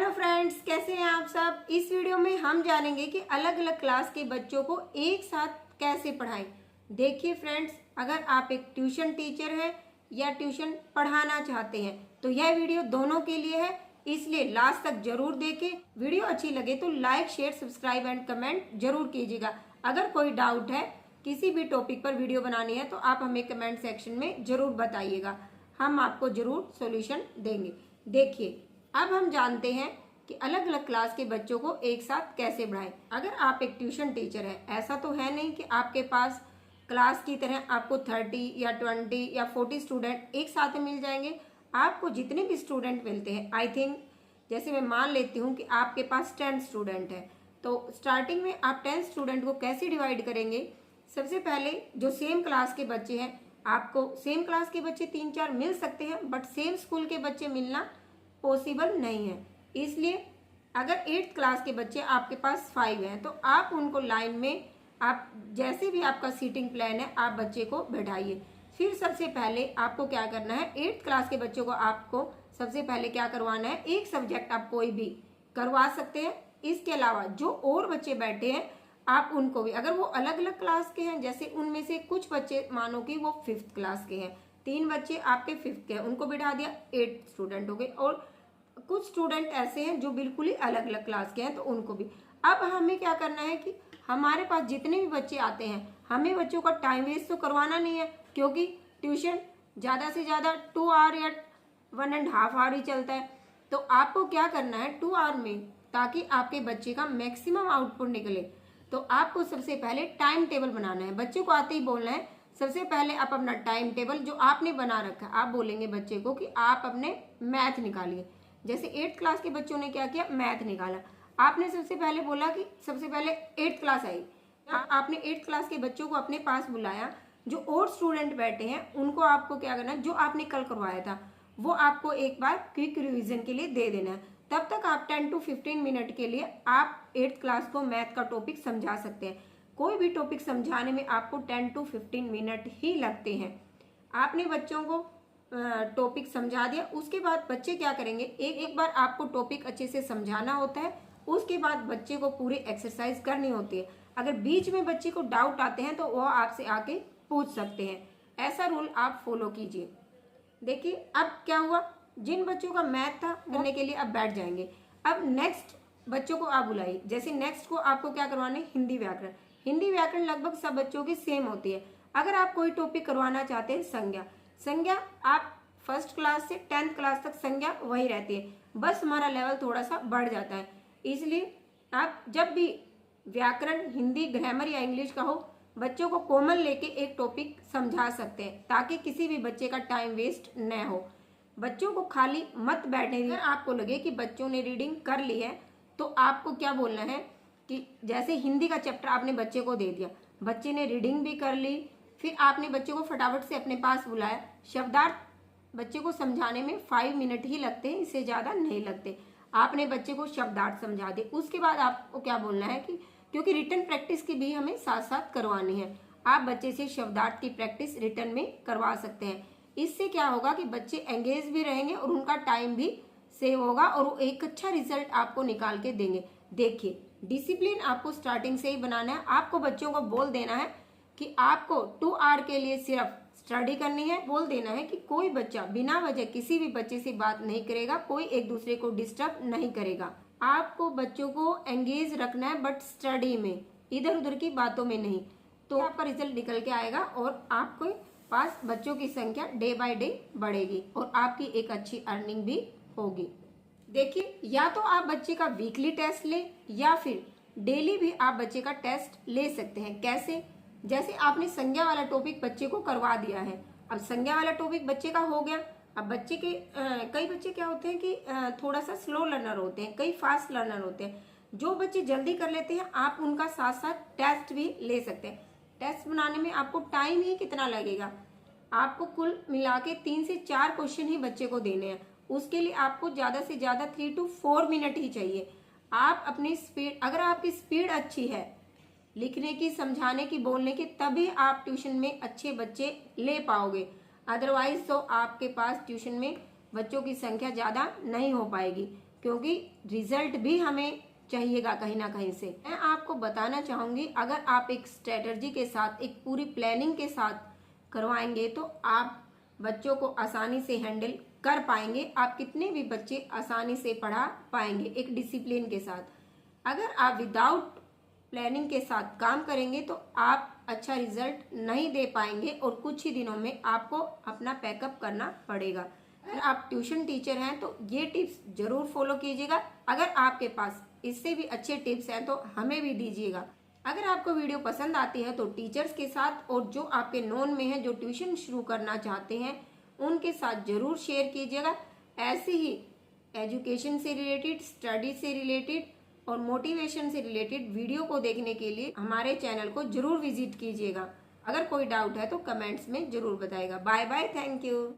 Hello friends, कैसे हैं आप सब। इस वीडियो में हम जानेंगे कि अलग अलग क्लास के बच्चों को एक साथ कैसे पढ़ाएं। देखिए फ्रेंड्स, अगर आप एक ट्यूशन टीचर हैं या ट्यूशन पढ़ाना चाहते हैं तो यह वीडियो दोनों के लिए है, इसलिए लास्ट तक जरूर देखें। वीडियो अच्छी लगे तो like, share, subscribe and comment जरूर कीजिएगा। अगर कोई डाउट है, किसी भी टॉपिक पर वीडियो बनानी है तो आप हमें कमेंट सेक्शन में जरूर बताइएगा, हम आपको जरूर सॉल्यूशन देंगे। देखिए, अब हम जानते हैं कि अलग अलग क्लास के बच्चों को एक साथ कैसे पढ़ाएं। अगर आप एक ट्यूशन टीचर हैं, ऐसा तो है नहीं कि आपके पास क्लास की तरह आपको 30 या 20 या 40 स्टूडेंट एक साथ में मिल जाएंगे। आपको जितने भी स्टूडेंट मिलते हैं, आई थिंक जैसे मैं मान लेती हूँ कि आपके पास 10 स्टूडेंट है, तो स्टार्टिंग में आप 10 स्टूडेंट को कैसे डिवाइड करेंगे। सबसे पहले जो सेम क्लास के बच्चे हैं, आपको सेम क्लास के बच्चे 3-4 मिल सकते हैं, बट सेम स्कूल के बच्चे मिलना पॉसिबल नहीं है। इसलिए अगर 8th क्लास के बच्चे आपके पास 5 हैं तो आप उनको लाइन में, आप जैसे भी आपका सीटिंग प्लान है, आप बच्चे को बैठाइए। फिर सबसे पहले आपको क्या करना है, 8th क्लास के बच्चों को आपको सबसे पहले क्या करवाना है, एक सब्जेक्ट आप कोई भी करवा सकते हैं। इसके अलावा जो और बच्चे बैठे हैं आप उनको भी, अगर वो अलग अलग क्लास के हैं, जैसे उनमें से कुछ बच्चे मानो कि वो 5th क्लास के हैं, 3 बच्चे आपके 5th के हैं, उनको बिठा दिया, 8 स्टूडेंट हो गए। और कुछ स्टूडेंट ऐसे हैं जो बिल्कुल ही अलग अलग क्लास के हैं, तो उनको भी। अब हमें क्या करना है कि हमारे पास जितने भी बच्चे आते हैं, हमें बच्चों का टाइम वेस्ट तो करवाना नहीं है, क्योंकि ट्यूशन ज़्यादा से ज़्यादा 2 आवर या 1.5 आवर ही चलता है। तो आपको क्या करना है 2 आवर में, ताकि आपके बच्चे का मैक्सिमम आउटपुट निकले, तो आपको सबसे पहले टाइम टेबल बनाना है। बच्चे को आते ही बोलना है, सबसे पहले आप अपना टाइम टेबल जो आपने बना रखा है, आप बोलेंगे बच्चे को कि आप अपने मैथ निकालिए। जैसे 8th क्लास के बच्चों ने क्या किया, मैथ निकाला। आपने सबसे पहले बोला कि सबसे पहले 8th क्लास आई, आपने 8th क्लास के बच्चों को अपने पास बुलाया। जो और स्टूडेंट बैठे हैं उनको आपको क्या करना है, जो आपने कल करवाया था वो आपको एक बार क्विक रिवीजन के लिए दे देना है। तब तक आप 10 to 15 मिनट के लिए आप 8th क्लास को मैथ का टॉपिक समझा सकते हैं। कोई भी टॉपिक समझाने में आपको 10 to 15 मिनट ही लगते हैं। आपने बच्चों को टॉपिक समझा दिया, उसके बाद बच्चे क्या करेंगे, एक बार आपको टॉपिक अच्छे से समझाना होता है, उसके बाद बच्चे को पूरी एक्सरसाइज करनी होती है। अगर बीच में बच्चे को डाउट आते हैं तो वो आपसे आके पूछ सकते हैं। ऐसा रूल आप फॉलो कीजिए। देखिए, अब क्या हुआ, जिन बच्चों का मैथ था करने के लिए अब बैठ जाएंगे। अब नेक्स्ट बच्चों को आप बुलाइए। जैसे नेक्स्ट को आपको क्या करवाना है, हिंदी व्याकरण। हिंदी व्याकरण लगभग सब बच्चों की सेम होती है। अगर आप कोई टॉपिक करवाना चाहते हैं, संज्ञा आप 1st क्लास से 10th क्लास तक संज्ञा वही रहती है, बस हमारा लेवल थोड़ा सा बढ़ जाता है। इसलिए आप जब भी व्याकरण, हिंदी, ग्रामर या इंग्लिश का हो, बच्चों को कॉमन लेके एक टॉपिक समझा सकते हैं, ताकि किसी भी बच्चे का टाइम वेस्ट न हो। बच्चों को खाली मत बैठने दीजिए। अगर आपको लगे कि बच्चों ने रीडिंग कर ली है तो आपको क्या बोलना है कि जैसे हिंदी का चैप्टर आपने बच्चे को दे दिया, बच्चे ने रीडिंग भी कर ली, फिर आपने बच्चे को फटाफट से अपने पास बुलाया। शब्दार्थ बच्चे को समझाने में 5 मिनट ही लगते हैं, इससे ज़्यादा नहीं लगते। आपने बच्चे को शब्दार्थ समझा दिए, उसके बाद आपको क्या बोलना है कि क्योंकि रिटन प्रैक्टिस की भी हमें साथ साथ करवानी है, आप बच्चे से शब्दार्थ की प्रैक्टिस रिटन में करवा सकते हैं। इससे क्या होगा कि बच्चे एंगेज भी रहेंगे और उनका टाइम भी सेव होगा और वो एक अच्छा रिजल्ट आपको निकाल के देंगे। देखिए, डिसिप्लिन आपको स्टार्टिंग से ही बनाना है। आपको बच्चों को बोल देना है कि आपको 2 आवर के लिए सिर्फ स्टडी करनी है। बोल देना है कि कोई बच्चा बिना वजह किसी भी बच्चे से बात नहीं करेगा, कोई एक दूसरे को डिस्टर्ब नहीं करेगा। आपको बच्चों को एंगेज रखना है, बट स्टडी में, इधर उधर की बातों में नहीं। तो आपका रिजल्ट निकल के आएगा और आपके पास बच्चों की संख्या डे बाय डे बढ़ेगी और आपकी एक अच्छी अर्निंग भी होगी। देखिए, या तो आप बच्चे का वीकली टेस्ट ले या फिर डेली भी आप बच्चे का टेस्ट ले सकते हैं। कैसे, जैसे आपने संज्ञा वाला टॉपिक बच्चे को करवा दिया है, अब संज्ञा वाला टॉपिक बच्चे का हो गया। अब बच्चे के कई बच्चे क्या होते हैं कि थोड़ा सा स्लो लर्नर होते हैं, कई फास्ट लर्नर होते हैं। जो बच्चे जल्दी कर लेते हैं आप उनका साथ साथ टेस्ट भी ले सकते हैं। टेस्ट बनाने में आपको टाइम ही कितना लगेगा, आपको कुल मिला के 3 से 4 क्वेश्चन ही बच्चे को देने हैं। उसके लिए आपको ज़्यादा से ज़्यादा 3 to 4 मिनट ही चाहिए। आप अपनी स्पीड, अगर आपकी स्पीड अच्छी है लिखने की, समझाने की, बोलने की, तभी आप ट्यूशन में अच्छे बच्चे ले पाओगे। अदरवाइज तो आपके पास ट्यूशन में बच्चों की संख्या ज़्यादा नहीं हो पाएगी। क्योंकि रिजल्ट भी हमें चाहिएगा कहीं ना कहीं से। मैं आपको बताना चाहूँगी, अगर आप एक स्ट्रेटजी के साथ, एक पूरी प्लानिंग के साथ करवाएंगे तो आप बच्चों को आसानी से हैंडल कर पाएंगे। आप कितने भी बच्चे आसानी से पढ़ा पाएंगे एक डिसिप्लिन के साथ। अगर आप विदाउट प्लानिंग के साथ काम करेंगे तो आप अच्छा रिजल्ट नहीं दे पाएंगे और कुछ ही दिनों में आपको अपना पैकअप करना पड़ेगा। अगर आप ट्यूशन टीचर हैं तो ये टिप्स जरूर फॉलो कीजिएगा। अगर आपके पास इससे भी अच्छे टिप्स हैं तो हमें भी दीजिएगा। अगर आपको वीडियो पसंद आती है तो टीचर्स के साथ और जो आपके नोन में है जो ट्यूशन शुरू करना चाहते हैं उनके साथ जरूर शेयर कीजिएगा। ऐसे ही एजुकेशन से रिलेटेड, स्टडी से रिलेटेड और मोटिवेशन से रिलेटेड वीडियो को देखने के लिए हमारे चैनल को जरूर विजिट कीजिएगा। अगर कोई डाउट है तो कमेंट्स में जरूर बताइएगा। Bye bye, thank you.